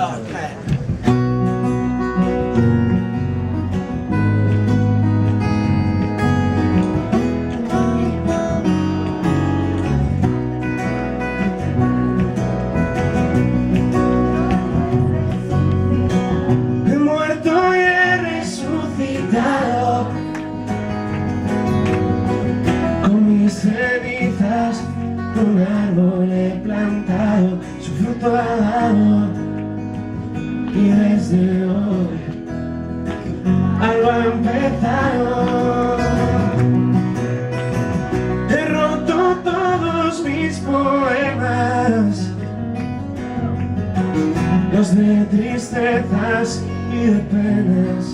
dos, tres. He muerto y he resucitado, con mis cenizas un árbol he plantado, su fruto ha dado, y desde hoy algo ha empezado. He roto todos mis poemas, los de tristezas y de penas,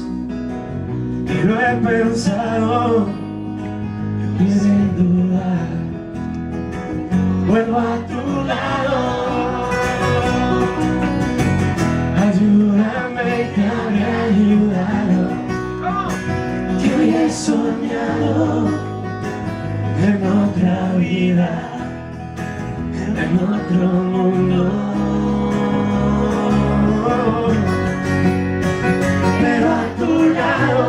y lo he pensado y sin dudar vuelvo a tu lado. Ayúdame que habré ayudado, que hoy he soñado en otra vida, en otro mundo. Pero a tu lado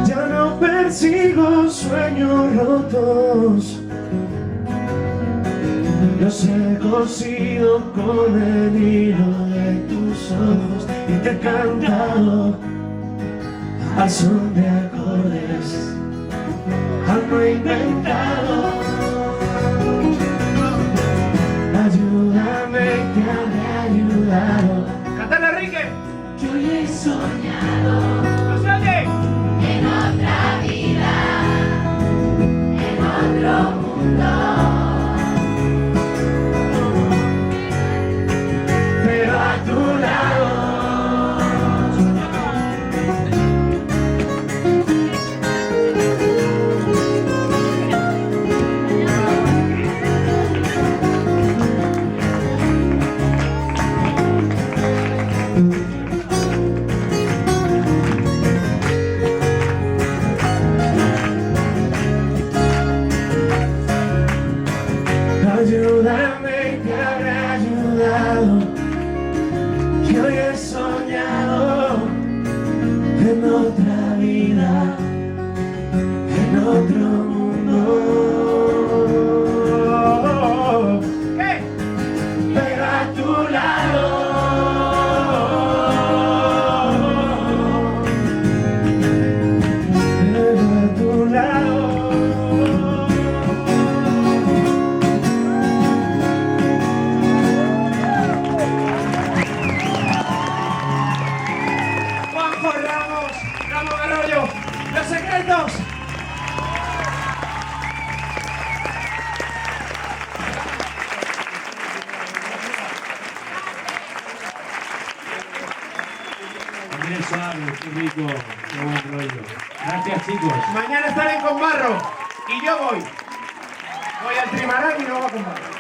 ya no persigo sueños rotos, los he cosido con el hilo de tus ojos y te he cantado al son de acordes, algo he inventado. Ayúdame que habré ayudado. ¡Cántale, Enrique! Que hoy he soñado ¡No se oye! En otra vida, en otro mundo. pero a tu lado. Ayúdame que habré ayudado, que hoy he soñado en otra vida, en otro mundo. ¿Qué? Pero a tu lado. Pero a tu lado. Juanjo Ramos, Ramos Arroyo, Los Secretos. Andrés Suárez, qué rico, qué buen rollo. Gracias, chicos. Mañana estaré con Marro y yo voy. Voy al Trimarán y luego a con Marro.